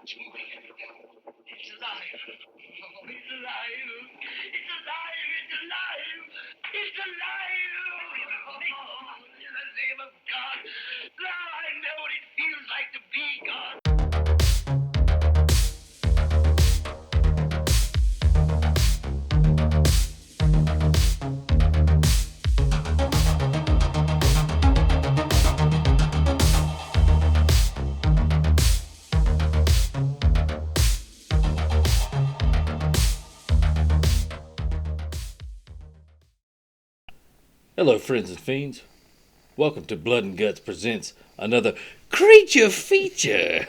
It's alive. Oh, it's alive. It's alive. It's alive. It's alive. Oh, in the name of God. Now I know what it feels like to be God. Hello, friends and fiends. Welcome to Blood and Guts presents another creature feature.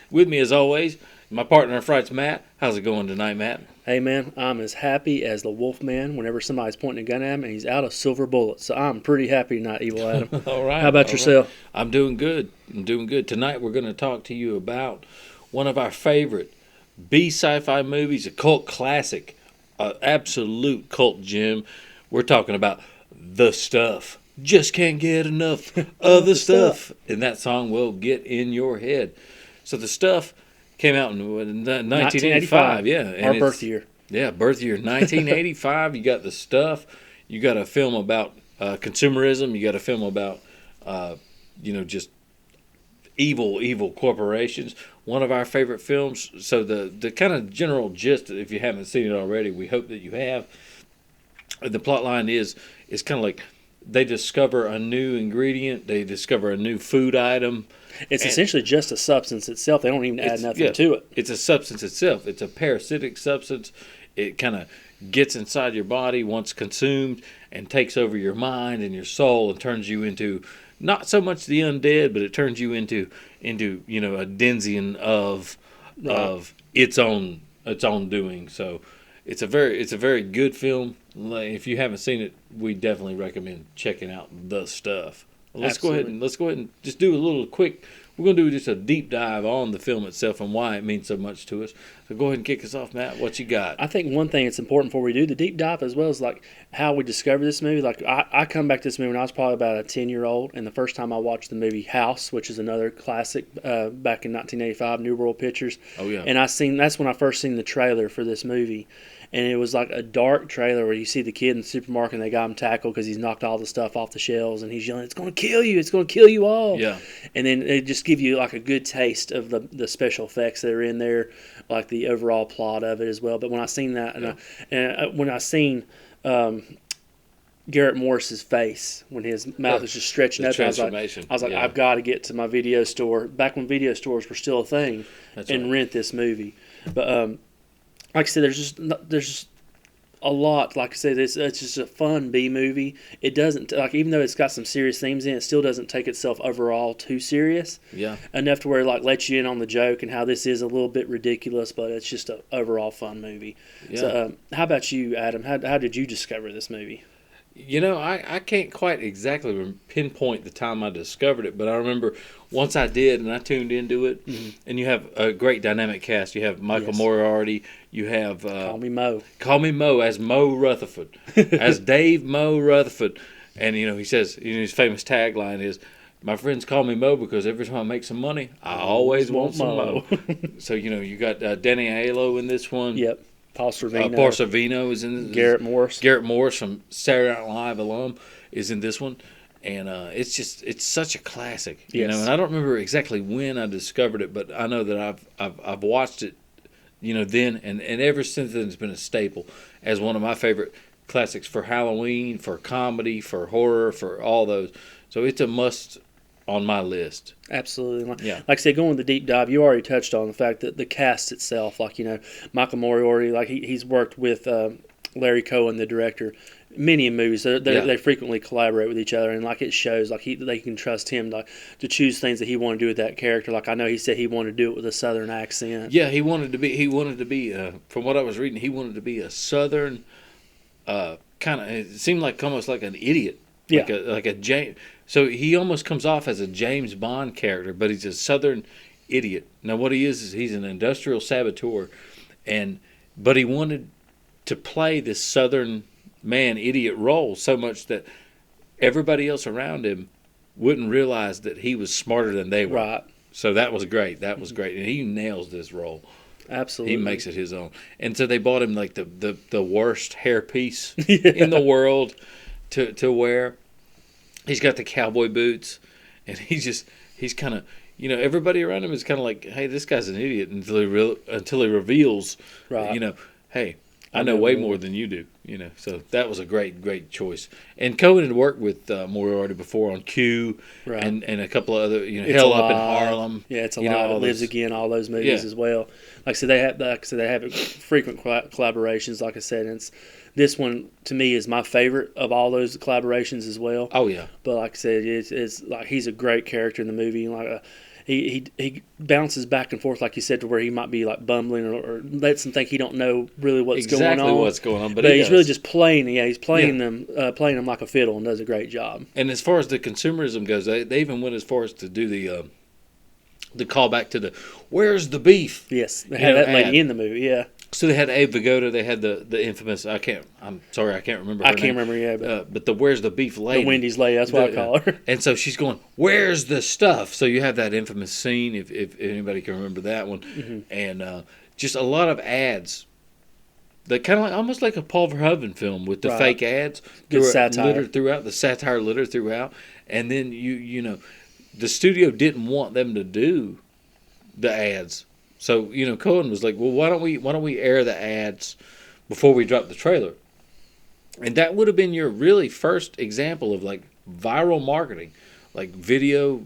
With me, as always, my partner in fright's Matt. How's it going tonight, Matt? Hey man, I'm as happy as the Wolfman whenever somebody's pointing a gun at him and he's out of silver bullets. So I'm pretty happy tonight, Evil Adam. All right. How about yourself? Right. I'm doing good. Tonight we're going to talk to you about one of our favorite B sci-fi movies, a cult classic, an absolute cult gem. We're talking about The Stuff. Just can't get enough of the stuff. And that song will get in your head. So The Stuff came out in 1985. Yeah. And our birth year. Yeah, birth year 1985. You got The Stuff. You got a film about consumerism. You got a film about, just evil corporations. One of our favorite films. So the kind of general gist, if you haven't seen it already, we hope that you have. The plot line is kind of like they discover a new ingredient, they discover a new food item. It's essentially just a substance itself. They don't even add nothing to it. It's a substance itself. It's a parasitic substance. It kind of gets inside your body once consumed and takes over your mind and your soul and turns you into not so much the undead, but it turns you into a denizen of its own doing. So it's a very good film. If you haven't seen it, we definitely recommend checking out The Stuff. Let's go ahead and just do a little quick. We're going to do just a deep dive on the film itself and why it means so much to us. So go ahead and kick us off, Matt. What you got? I think one thing that's important before we do the deep dive, as well as like how we discovered this movie. Like I come back to this movie when I was probably about a 10-year-old, and the first time I watched the movie House, which is another classic back in 1985, New World Pictures. Oh yeah. And that's when I first seen the trailer for this movie. And it was like a dark trailer where you see the kid in the supermarket and they got him tackled because he's knocked all the stuff off the shelves and he's yelling, "It's going to kill you! It's going to kill you all!" Yeah. And then it just give you like a good taste of the special effects that are in there, like the overall plot of it as well. But when I seen that, when I seen Garrett Morris's face when his mouth was just stretching up, I was like, I've got to get to my video store back when video stores were still a thing, rent this movie. But like I said, there's just a lot. Like I said, it's just a fun B movie. It doesn't even though it's got some serious themes in it, still doesn't take itself overall too serious. Yeah. Enough to where it lets you in on the joke and how this is a little bit ridiculous, but it's just an overall fun movie. Yeah. So, how about you, Adam? How did you discover this movie? I can't quite exactly pinpoint the time I discovered it, but I remember once I did and I tuned into it, and you have a great dynamic cast. You have Michael Moriarty. You have Call Me Mo. Call Me Mo as Mo Rutherford, as Dave Mo Rutherford. And, he says, his famous tagline is, "My friends call me Mo because every time I make some money, I always want some Mo." So, you got Danny Aiello in this one. Yep. Paul Sorvino. Paul Sorvino is in this. Garrett Morris. Garrett Morris from Saturday Night Live alum is in this one. And it's such a classic, yes. And I don't remember exactly when I discovered it, but I know that I've watched it, then and ever since then it's been a staple as one of my favorite classics for Halloween, for comedy, for horror, for all those. So it's a must on my list. Absolutely. Yeah. Like I said, going with the deep dive, you already touched on the fact that the cast itself, Michael Moriarty, he's worked with Larry Cohen, the director, many movies. They frequently collaborate with each other, and it shows they can trust him to choose things that he wanted to do with that character. I know he said he wanted to do it with a Southern accent. Yeah, he wanted to be. From what I was reading, he wanted to be a Southern kind of. It seemed like almost like an idiot. Yeah. Like a James. So he almost comes off as a James Bond character, but he's a Southern idiot. Now what he is he's an industrial saboteur, but he wanted to play this Southern man idiot role so much that everybody else around him wouldn't realize that he was smarter than they were. Right. So that was great. That was great, and he nails this role. Absolutely, he makes it his own. And so they bought him like the worst hairpiece in the world to wear. He's got the cowboy boots, and he's kind of, everybody around him is kind of like, hey, this guy's an idiot until he reveals, right. Hey, I know way more than you do, So that was a great choice. And Cohen had worked with Moriarty before on Q, right. and a couple of other, Hell Up in Harlem. Yeah, It's Alive. It Lives Again. All those movies as well. Like I said, they have frequent collaborations. Like I said, and this one to me is my favorite of all those collaborations as well. Oh yeah. But like I said, it's like he's a great character in the movie. Like he bounces back and forth, like you said, to where he might be like bumbling or lets them think he don't know really what's going on. Exactly what's going on, but he's really just playing. Yeah, he's playing them like a fiddle, and does a great job. And as far as the consumerism goes, they even went as far as to do the callback to the "Where's the beef?" Yes, they had that lady in the movie. Yeah. So they had Abe Vigoda. They had the infamous. I'm sorry, I can't remember. I can't remember. Yeah, but the "Where's the beef" lady. The Wendy's lady. That's what I call her. And so she's going, "Where's the stuff?" So you have that infamous scene, if anybody can remember that one, and just a lot of ads. That kind of almost like a Paul Verhoeven film with the fake ads. Good satire littered throughout. The satire littered throughout, and then the studio didn't want them to do the ads. So, Cohen was like, well, why don't we air the ads before we drop the trailer? And that would have been your really first example of like viral marketing, like video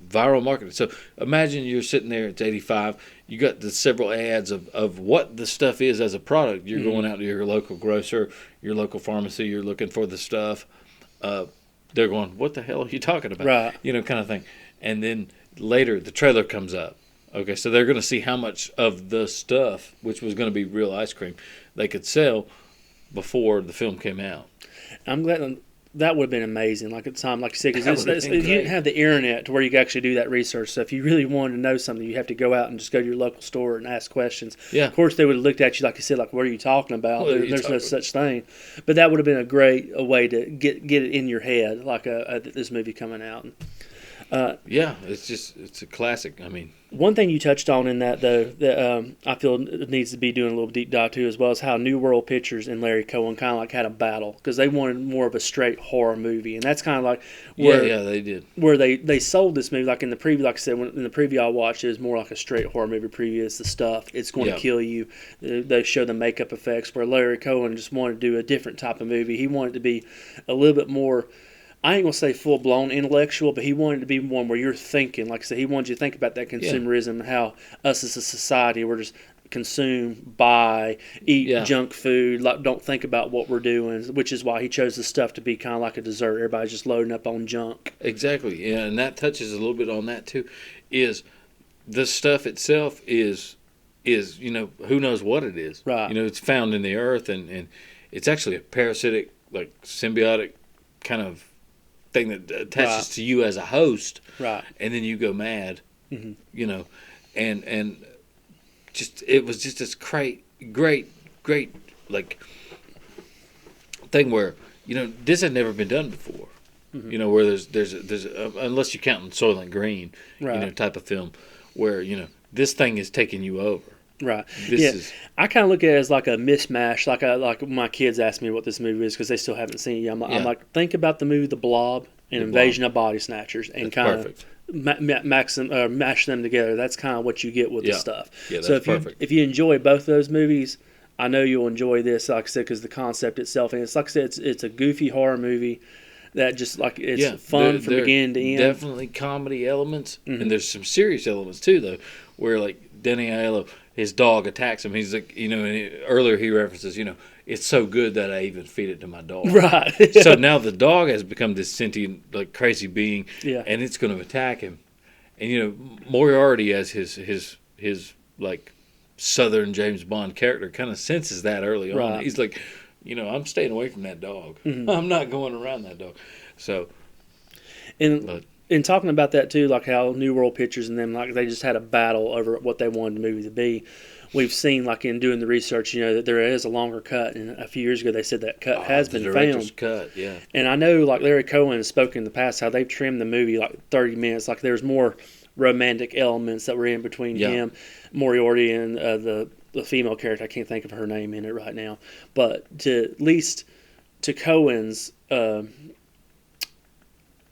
viral marketing. So imagine you're sitting there, it's 85, you got the several ads of what the stuff is as a product. You're going out to your local grocer, your local pharmacy, you're looking for the stuff. They're going, what the hell are you talking about? Right. Kind of thing. And then later the trailer comes up. Okay, so they're going to see how much of the stuff, which was going to be real ice cream, they could sell before the film came out. I'm glad that would have been amazing. Like at the time, like you said, because you didn't have the internet to where you could actually do that research. So if you really wanted to know something, you have to go out and just go to your local store and ask questions. Yeah. Of course, they would have looked at you like you said, like, what are you talking about? There's no such thing. But that would have been a great way to get it in your head, like this movie coming out. Yeah, it's a classic. I mean, one thing you touched on in that though that I feel it needs to be doing a little deep dive too, as well as how New World Pictures and Larry Cohen kind of like had a battle because they wanted more of a straight horror movie, and that's kind of like where they did where they sold this movie like in the preview. Like I said, in the preview I watched, it was more like a straight horror movie preview. It's the stuff, it's going to kill you. They show the makeup effects. Where Larry Cohen just wanted to do a different type of movie. He wanted to be a little bit more. I ain't going to say full-blown intellectual, but he wanted to be one where you're thinking. Like I said, he wanted you to think about that consumerism and how us as a society, we're just consume, buy, eat junk food, like don't think about what we're doing, which is why he chose the stuff to be kind of like a dessert. Everybody's just loading up on junk. Exactly, yeah, and that touches a little bit on that too, is the stuff itself is who knows what it is. Right. It's found in the earth, and it's actually a parasitic, like symbiotic kind of thing that attaches to you as a host, right? And then you go mad, and just it was just this great like thing where this had never been done before, where there's unless you count Soylent Green, type of film where this thing is taking you over. Right. I kind of look at it as like a mismatch. Like when my kids ask me what this movie is because they still haven't seen it yet. I'm like, think about the movie The Blob and Invasion of Body Snatchers, and kind of mash them together. That's kind of what you get with the stuff. Yeah, that's perfect. If you enjoy both of those movies, I know you'll enjoy this. Like I said, because the concept itself, and it's like I said, it's a goofy horror movie that just like it's fun from beginning to end. Definitely comedy elements, and there's some serious elements too, though, where like Danny Aiello, his dog attacks him. He's like, and earlier he references, it's so good that I even feed it to my dog. Right. So now the dog has become this sentient, like crazy being, and it's going to attack him. And Moriarty, as his like Southern James Bond character, kind of senses that early on. Right. He's like, I'm staying away from that dog. I'm not going around that dog. So, in talking about that too, like how New World Pictures and them, like they just had a battle over what they wanted the movie to be. We've seen, like in doing the research, that there is a longer cut, and a few years ago they said that cut has been found. Cut, yeah. And I know, like Larry Cohen has spoken in the past how they've trimmed the movie like 30 minutes. Like there's more romantic elements that were in between him, Moriarty, and the female character. I can't think of her name in it right now, but to at least to Cohen's to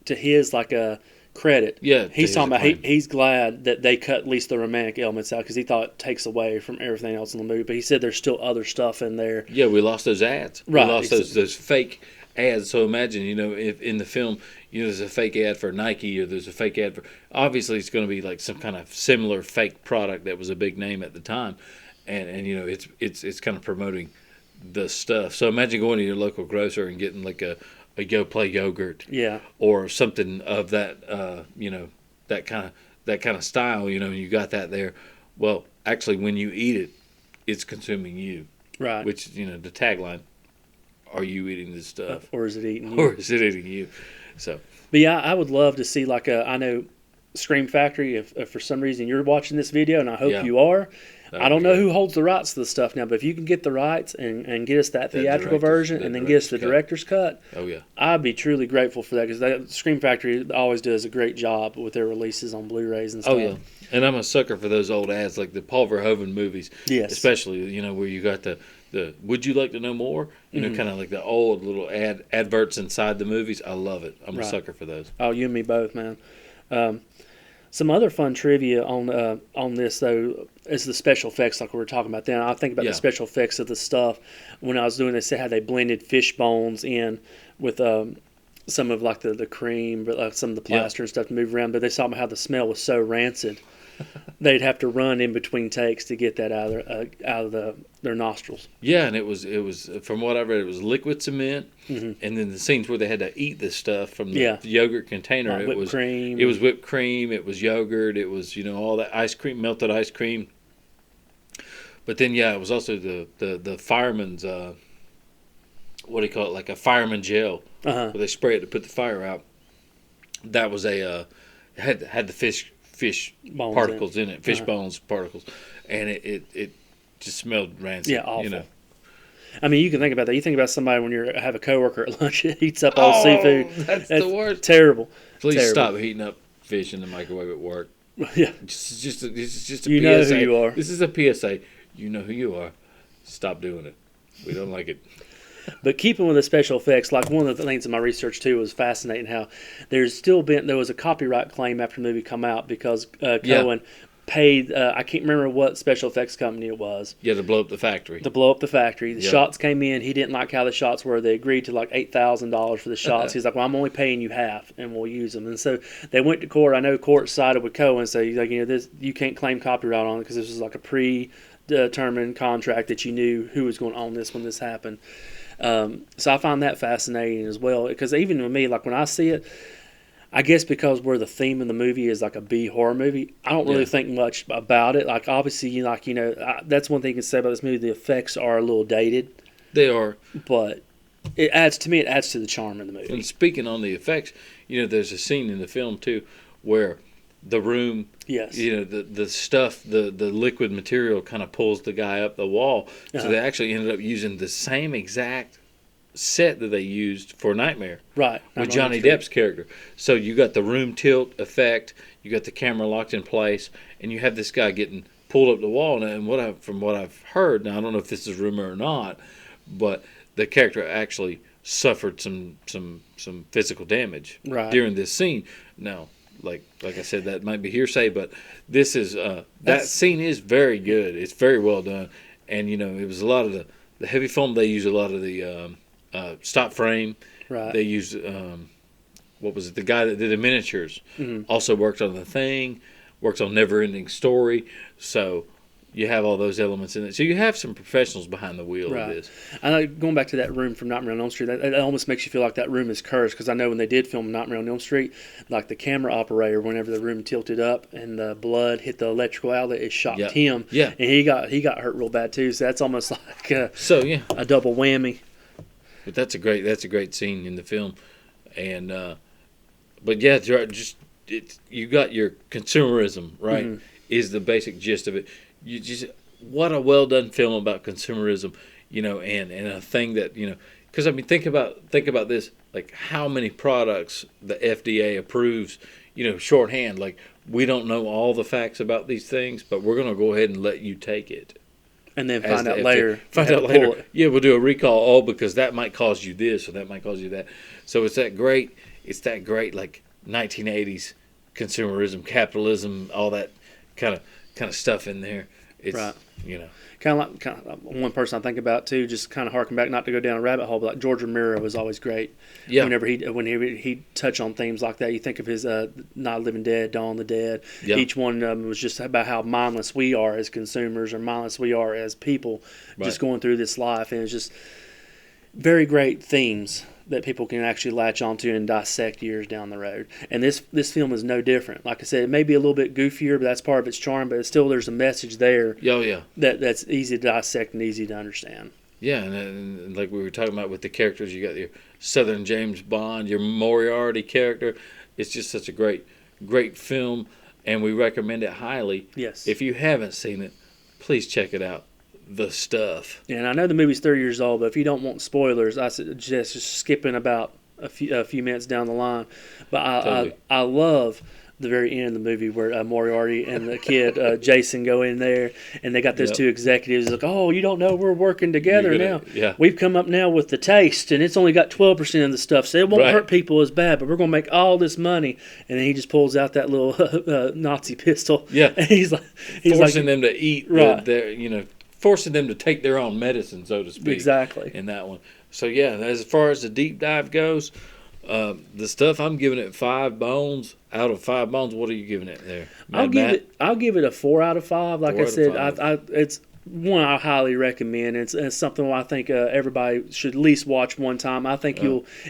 his like a credit. Yeah, he's talking about he's glad that they cut at least the romantic elements out because he thought it takes away from everything else in the movie. But he said there's still other stuff in there. Yeah, we lost those ads. Right, we lost those fake ads. So imagine, if in the film, there's a fake ad for Nike or there's a fake ad for. Obviously, it's going to be like some kind of similar fake product that was a big name at the time, and it's kind of promoting the stuff. So imagine going to your local grocer and getting like a Go Play yogurt, or something of that, that kind of style, and you got that there. Well, actually, when you eat it, it's consuming you, right? Which the tagline: "Are you eating this stuff, or is it eating you?" Or is it eating you? So, but yeah, I would love to see like I know Scream Factory. If for some reason you're watching this video, and I hope you are. I don't know who holds the rights to the stuff now, but if you can get the rights and get us that theatrical version and then get us the director's cut, I'd be truly grateful for that because Scream Factory always does a great job with their releases on Blu-rays and stuff. Oh, yeah. And I'm a sucker for those old ads, like the Paul Verhoeven movies, especially, where you got the "Would you like to know more?" Kind of like the old little adverts inside the movies. I love it. I'm a sucker for those. Oh, you and me both, man. Some other fun trivia on this though is the special effects, like we were talking about. Then I think about the special effects of the stuff when I was doing this. They had blended fish bones in with some of like the cream, but like some of the plaster and stuff to move around. But they saw how the smell was so rancid, they'd have to run in between takes to get that out of their nostrils. Yeah, and it was from what I read, it was liquid cement, and then the scenes where they had to eat this stuff from the yogurt container. It was cream. It was whipped cream. It was yogurt. It was all that ice cream, melted ice cream. But then it was also the fireman's what do you call it, like a fireman gel, where they spray it to put the fire out. That was had the fish bones particles in it, fish bones particles, and it just smelled rancid. Yeah, awful. I mean, you can think about that. You think about somebody when you have a coworker at lunch that eats up all seafood. That's the worst. Terrible. Please stop heating up fish in the microwave at work. Yeah. It's just a PSA. You know who you are. This is a PSA. You know who you are. Stop doing it. We don't like it. But keeping with the special effects, like one of the things in my research too was fascinating how there was a copyright claim after the movie come out because Cohen paid, I can't remember what special effects company it was. Yeah, to blow up the factory. The shots came in. He didn't like how the shots were. They agreed to like $8,000 for the shots. He's like, well, I'm only paying you half, and we'll use them. And so they went to court. I know court sided with Cohen, so he's like, this you can't claim copyright on it because this was like a predetermined contract that you knew who was going to own this when this happened. So I find that fascinating as well because even with me, like when I see it, I guess because where the theme of the movie is like a B horror movie, I don't really think much about it. Like obviously, that's one thing you can say about this movie. The effects are a little dated. They are, but it adds to the charm of the movie. And speaking on the effects, there's a scene in the film too where the room, the stuff, the liquid material kind of pulls the guy up the wall. So they actually ended up using the same exact set that they used for Nightmare, right? With Johnny Depp's character. So you got the room tilt effect, you got the camera locked in place, and you have this guy getting pulled up the wall. And from what I've heard, now I don't know if this is rumor or not, but the character actually suffered some physical damage during this scene. Now, like I said, that might be hearsay, but this is that scene is very good. It's very well done, and it was a lot of the heavy foam. They use a lot of the stop frame. Right. They used what was it? The guy that did the miniatures also worked on The Thing, works on Never Ending Story. So you have all those elements in it. So you have some professionals behind the wheel of this. I know, going back to that room from Nightmare on Elm Street, it almost makes you feel like that room is cursed because I know when they did film Nightmare on Elm Street, like the camera operator, whenever the room tilted up and the blood hit the electrical outlet, it shocked him. Yeah. And he got hurt real bad too. So that's almost like a double whammy. But that's a great scene in the film, and but yeah, you got your consumerism right is the basic gist of it. You just what a well done film about consumerism, and a thing that because I mean think about this, like how many products the FDA approves, shorthand, like we don't know all the facts about these things, but we're going to go ahead and let you take it. And then find out later. Yeah, we'll do a recall. Oh, because that might cause you this or that might cause you that. So it's that great like 1980s consumerism, capitalism, all that kind of stuff in there. It's, right. You know. Kind of like one person I think about too, just kind of harking back, not to go down a rabbit hole, but like George Romero was always great. Yeah. Whenever he'd touch on themes like that, you think of his Night of the Living Dead, Dawn of the Dead. Yeah. Each one was just about how mindless we are as consumers, or mindless we are as people, just going through this life, and it's just very great themes that people can actually latch onto and dissect years down the road. And this film is no different. Like I said, it may be a little bit goofier, but that's part of its charm. But still, there's a message there. Oh, yeah. That's easy to dissect and easy to understand. Yeah, and like we were talking about with the characters, you got your Southern James Bond, your Moriarty character. It's just such a great film, and we recommend it highly. Yes. If you haven't seen it, please check it out. The Stuff. Yeah, and I know the movie's 30 years old, but if you don't want spoilers, I suggest just skipping about a few minutes down the line. But Totally. I love the very end of the movie where Moriarty and the kid Jason go in there, and they got those two executives like, "Oh, you don't know we're working together now. Yeah. We've come up now with the taste, and it's only got 12% of the stuff, so it won't hurt people as bad. But we're gonna make all this money." And then he just pulls out that little Nazi pistol. Yeah, and he's forcing them to eat. Forcing them to take their own medicine, so to speak. Exactly. In that one. So, yeah, as far as the deep dive goes, the Stuff, I'm giving it 5 bones. Out of 5 bones, what are you giving it there? I'll give it a 4 out of 5. Like I said, it's one I highly recommend. It's something I think everybody should at least watch one time. I think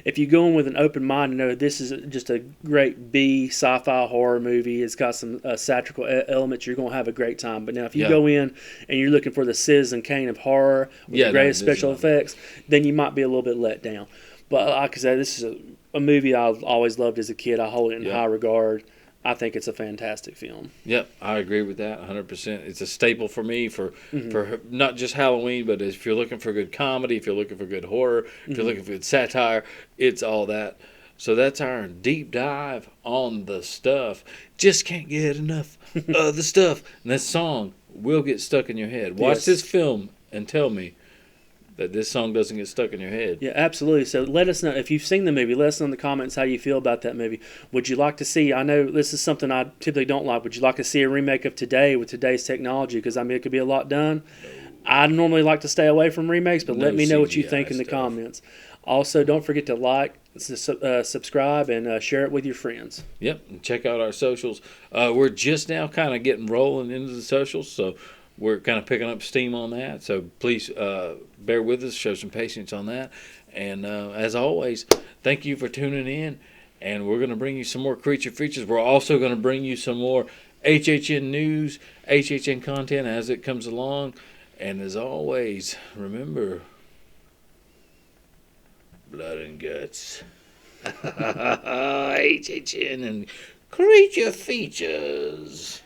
if you go in with an open mind and know this is just a great B sci-fi horror movie, it's got some satirical elements, you're going to have a great time. But now if you go in and you're looking for the Citizen Kane of horror with the greatest special effects, then you might be a little bit let down. But like I said, this is a movie I've always loved as a kid. I hold it in high regard. I think it's a fantastic film. Yep, I agree with that 100%. It's a staple for me for not just Halloween, but if you're looking for good comedy, if you're looking for good horror, if you're looking for good satire, it's all that. So that's our deep dive on The Stuff. Just can't get enough of the stuff. And that song will get stuck in your head. Watch this film and tell me that this song doesn't get stuck in your head. Yeah, absolutely. So let us know. If you've seen the movie, let us know in the comments how you feel about that movie. Would you like to see, I know this is something I typically don't like, would you like to see a remake of today with today's technology? Because, I mean, it could be a lot done. I normally like to stay away from remakes, but let me know what you think in the comments. Also, don't forget to like, subscribe, and share it with your friends. Yep, and check out our socials. We're just now kind of getting rolling into the socials, so we're kind of picking up steam on that, so please bear with us, show some patience on that. And as always, thank you for tuning in, and we're going to bring you some more Creature Features. We're also going to bring you some more HHN news, HHN content as it comes along. And as always, remember, blood and guts. HHN and Creature Features.